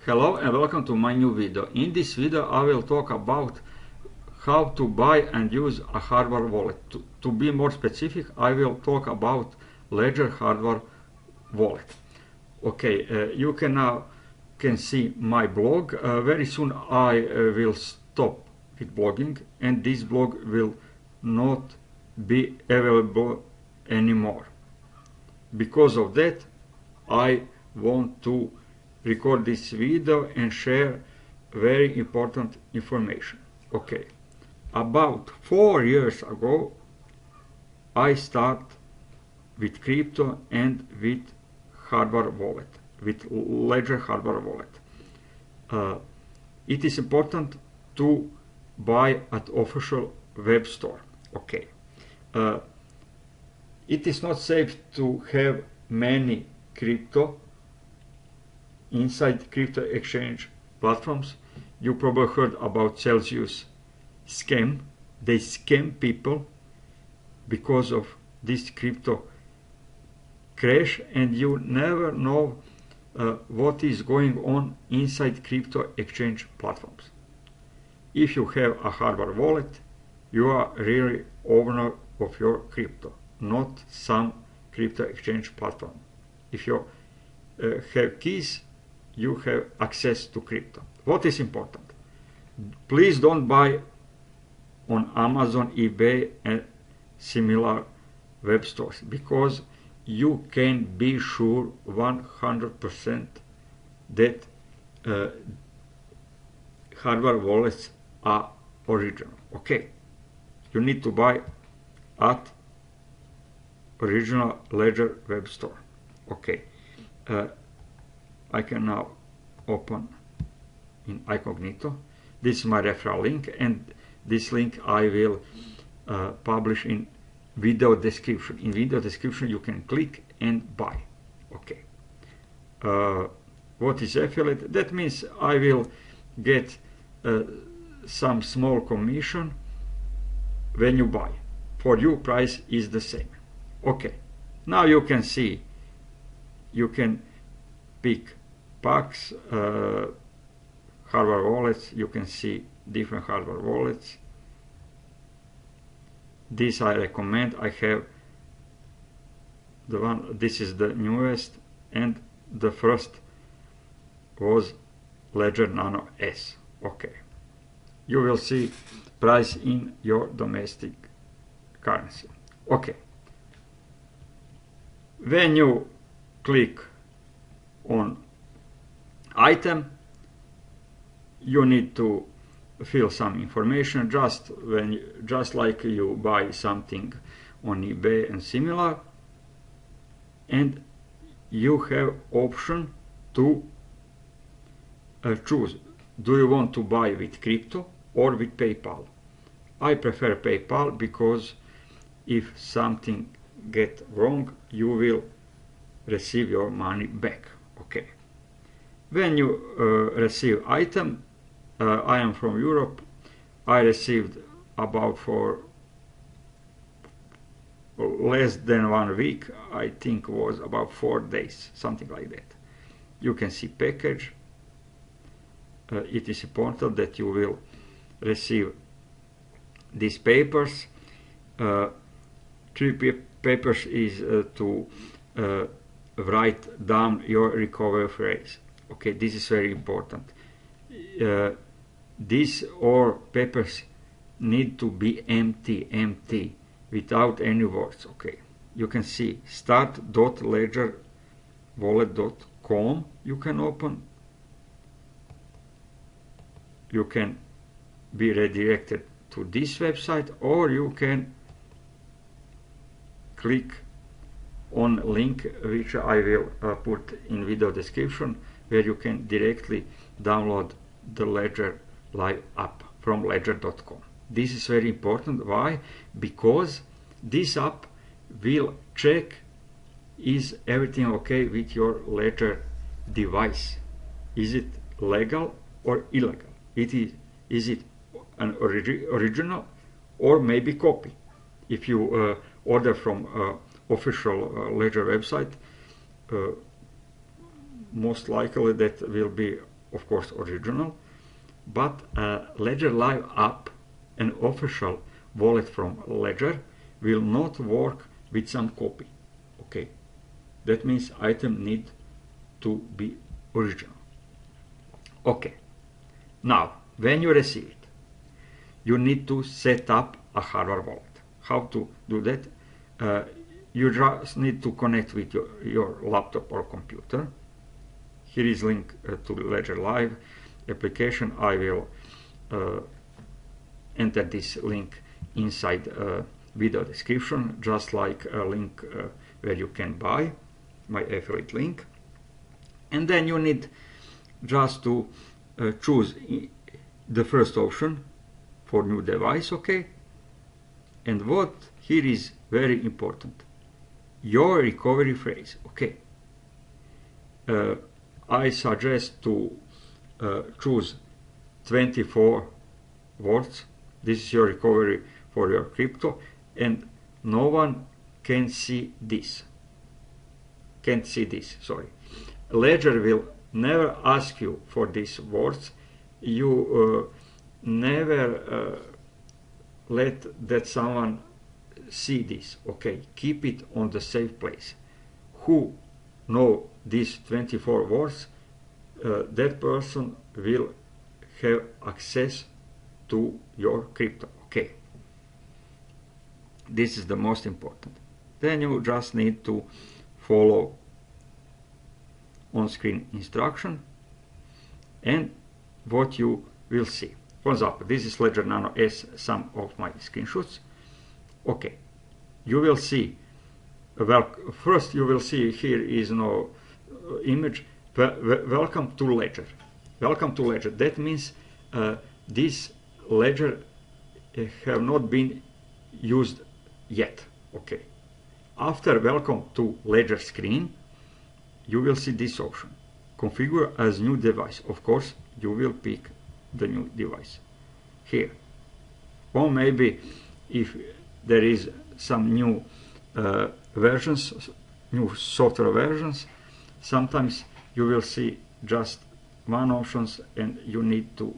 Hello and welcome to my new video. In this video I will talk about how to buy and use a hardware wallet. To be more specific, I will talk about Ledger hardware wallet. Okay, you can see my blog. Very soon I will stop with blogging and this blog will not be available anymore. Because of that, I want to record this video and share very important information. Okay, about 4 years ago I start with crypto and with hardware wallet, with Ledger hardware wallet. It is important to buy at official web store. Okay, it is not safe to have many crypto inside crypto exchange platforms. You probably heard about Celsius scam. They scam people because of this crypto crash, and you never know what is going on inside crypto exchange platforms. If you have a hardware wallet, you are really owner of your crypto, not some crypto exchange platform. If you have keys, you have access to crypto. What is important? Please don't buy on Amazon, eBay and similar web stores, because you can be sure 100% that hardware wallets are original. Okay, you need to buy at original Ledger web store. Okay, I can now open in incognito. This is my referral link, and this link I will publish in video description. In video description you can click and buy. Okay. What is affiliate? That means I will get some small commission when you buy. For you, price is the same. Okay. Now you can see, you can pick packs, hardware wallets. You can see different hardware wallets. This I recommend. I have the one, this is the newest, and the first was Ledger Nano S. Okay, you will see price in your domestic currency. Okay, when you click on item, you need to fill some information, just like you buy something on eBay and similar, and you have option to choose. Do you want to buy with crypto or with PayPal? I prefer PayPal because if something get wrong, you will receive your money back. Okay. When you receive item, I am from Europe. I received about for less than 1 week. I think was about 4 days, something like that. You can see package. It is important that you will receive these papers. 3 papers is to write down your recovery phrase. Okay, this is very important. These all papers need to be empty, without any words. Okay, you can see start.ledgerwallet.com. you can open. You can be redirected to this website, or you can click on link which I will put in video description, where you can directly download the Ledger Live app from ledger.com. This is very important. Why? Because this app will check is everything okay with your Ledger device. Is it legal or illegal? Is it an original or maybe copy? If you order from official Ledger website, most likely that will be of course original, but Ledger Live app, an official wallet from Ledger, will not work with some copy. Okay, that means item need to be original. Okay, now when you receive it, you need to set up a hardware wallet. How to do that? You just need to connect with your laptop or computer. Here is link to Ledger Live application. I will enter this link inside video description, just like a link where you can buy my affiliate link. And then you need just to choose the first option for new device, okay? And what here is very important, your recovery phrase, okay? I suggest to choose 24 words. This is your recovery for your crypto, and no one can see this. Can't see this, sorry. Ledger will never ask you for these words. You never let that someone see this, okay? Keep it on the safe place. Who know these 24 words, that person will have access to your crypto, okay? This is the most important. Then you just need to follow on-screen instruction, and what you will see. For example, this is Ledger Nano S, some of my screenshots. Okay, you will see, well, first you will see here is no image. Welcome to Ledger. Welcome to Ledger. That means this Ledger have not been used yet. Okay. After welcome to Ledger screen, you will see this option. Configure as new device. Of course, you will pick the new device here. Or maybe if there is some new versions, new software versions, sometimes you will see just one options and you need to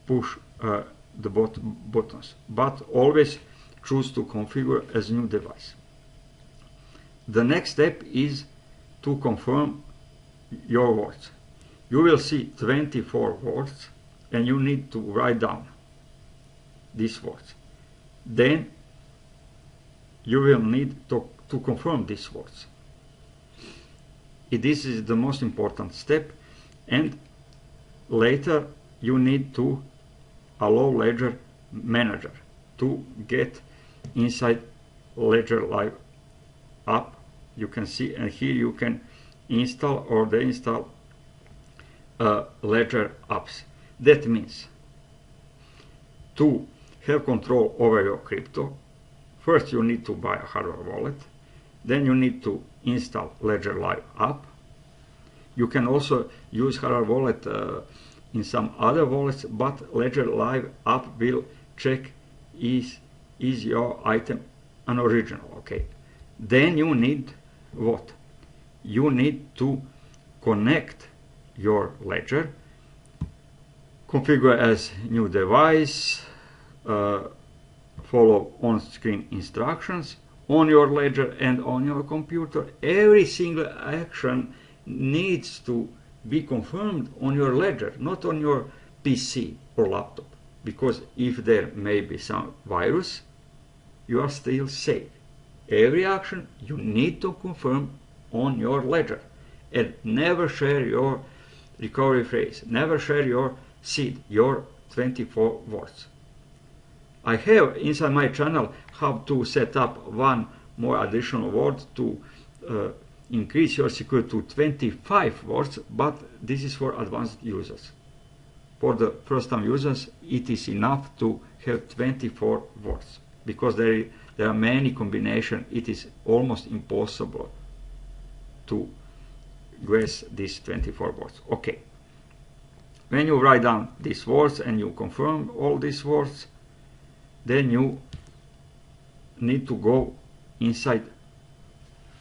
push the buttons. But always choose to configure as new device. The next step is to confirm your words. You will see 24 words and you need to write down these words. Then you will need to confirm these words. This is the most important step, and later you need to allow Ledger Manager to get inside Ledger Live app. You can see, and here you can install or deinstall Ledger apps. That means to have control over your crypto, first you need to buy a hardware wallet, then you need to install Ledger Live app. You can also use hardware wallet in some other wallets, but Ledger Live app will check is your item an original, okay? Then you need what? You need to connect your Ledger, configure as new device, follow on-screen instructions on your Ledger and on your computer. Every single action needs to be confirmed on your Ledger, not on your PC or laptop, because if there may be some virus, you are still safe. Every action you need to confirm on your Ledger, and never share your recovery phrase, never share your seed, your 24 words. I have inside my channel how to set up one more additional word to increase your security to 25 words, but this is for advanced users. For the first time users, it is enough to have 24 words, because there are many combinations. It is almost impossible to guess these 24 words. Okay. When you write down these words and you confirm all these words, then you need to go inside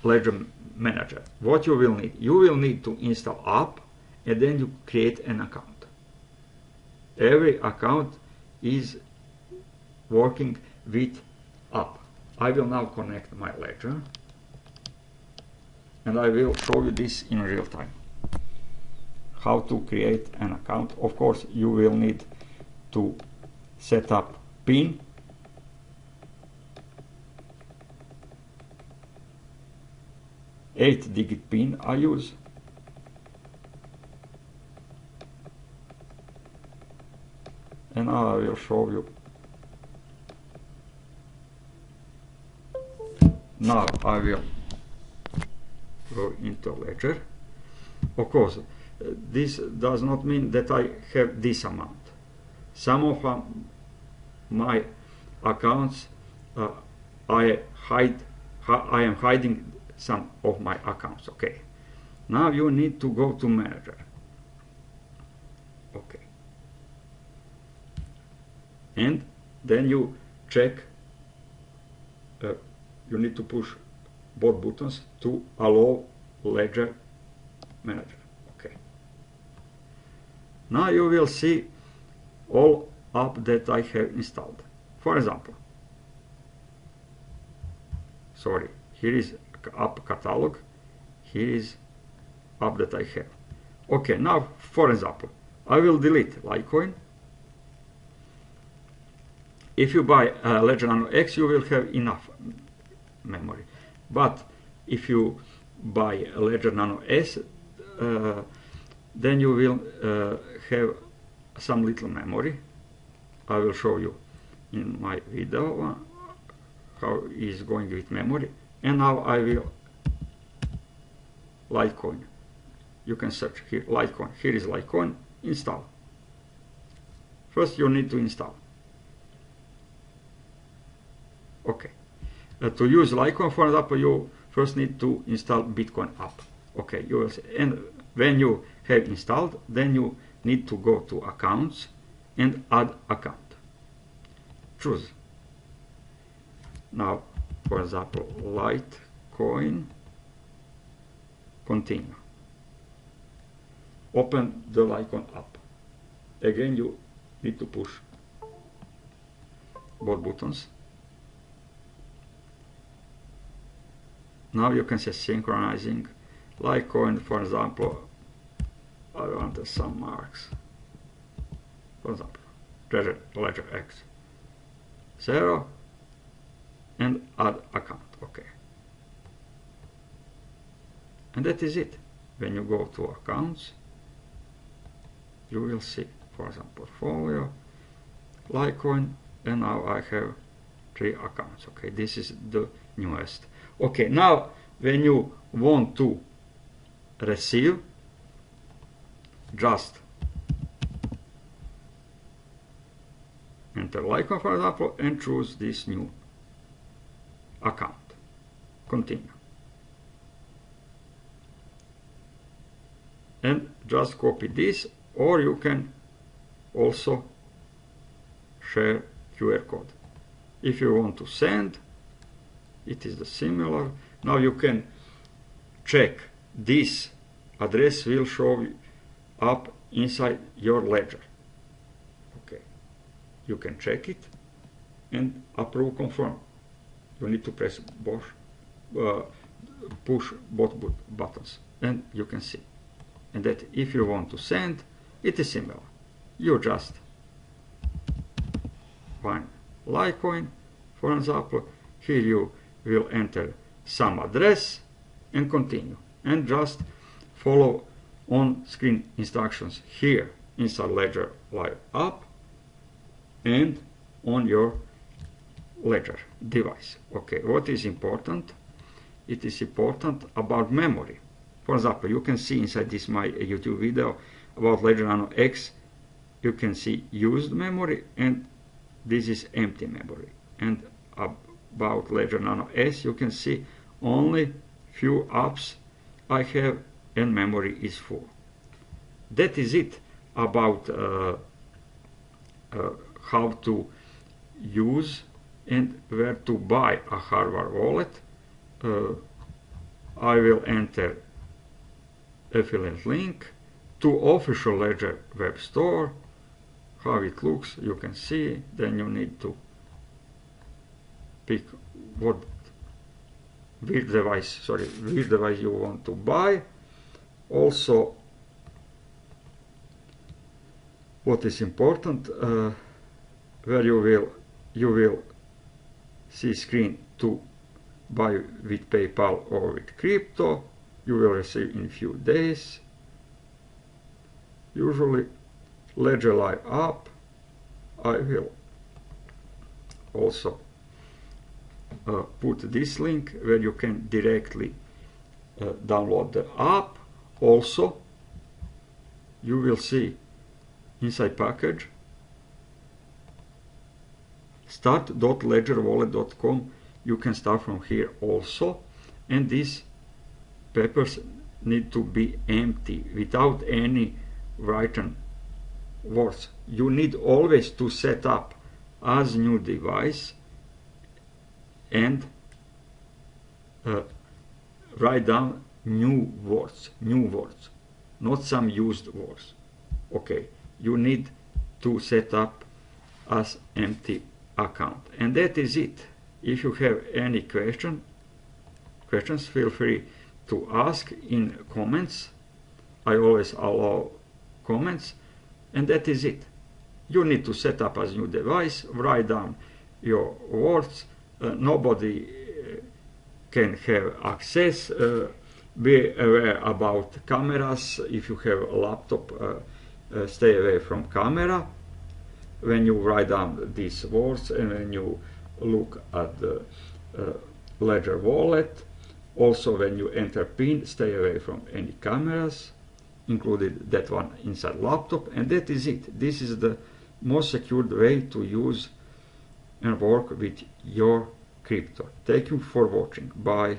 Ledger Manager. What you will need? You will need to install app and then you create an account. Every account is working with app. I will now connect my ledger, and I will show you this in real time. How to create an account. Of course, you will need to set up PIN. Eight-digit PIN I use. And now I will show you. Now I will go into ledger. Of course, this does not mean that I have this amount. Some of my accounts I am hiding some of my accounts. Okay. Now you need to go to manager. Okay. And then you check. You need to push both buttons to allow ledger manager. Okay. Now you will see all app that I have installed. For example, sorry, here is app catalog. Here is app that I have. Okay, now for example, I will delete Litecoin. If you buy Ledger Nano X, you will have enough memory. But if you buy Ledger Nano S, then you will have some little memory. I will show you in my video how it is going with memory. And now I will Litecoin. You can search here Litecoin. Here is Litecoin. Install. First you need to install. Okay. To use Litecoin, for example, you first need to install Bitcoin app. Okay, you will see. And when you have installed, then you need to go to accounts and add account. Choose. Now, for example, Litecoin. Continue. Open the Litecoin app. Again, you need to push both buttons. Now you can see synchronizing Litecoin, for example. I want some marks. For example, Ledger X 0 and add account. Okay. And that is it. When you go to accounts, you will see, for example, portfolio, Litecoin, and now I have 3 accounts. Okay, this is the newest. Okay, now when you want to receive, just enter Litecoin, for example, and choose this new account. Continue. And just copy this, or you can also share QR code. If you want to send, it is the similar. Now you can check this address will show up inside your ledger. Okay, you can check it and approve, confirm. You need to press both, push both buttons, and you can see. And that if you want to send, it is similar. You just find Litecoin, for example. Here you will enter some address and continue, and just follow on screen instructions here inside Ledger Live app and on your Ledger device. Okay, what is important? It is important about memory. For example, you can see inside this my YouTube video about Ledger Nano X, you can see used memory, and this is empty memory. And about Ledger Nano S, you can see only few apps I have and memory is full. That is it about how to use and where to buy a hardware wallet. I will enter affiliate link to official Ledger web store. How it looks, you can see. Then you need to pick which device you want to buy. Also, what is important, where you will see screen to buy with PayPal or with crypto. You will receive in few days. Usually Ledger Live app. I will also put this link where you can directly download the app. Also, you will see inside package start.ledgerwallet.com. You can start from here also, and these papers need to be empty without any written words. You need always to set up as new device and write down new words, not some used words. Okay, you need to set up as empty account, and that is it. If you have any questions, feel free to ask in comments. I always allow comments, and that is it. You need to set up as new device, write down your words. Nobody can have access. Be aware about cameras. If you have a laptop, stay away from camera when you write down these words and when you look at the Ledger wallet. Also, when you enter PIN, stay away from any cameras, included that one inside laptop, and that is it. This is the most secured way to use and work with your crypto. Thank you for watching. Bye.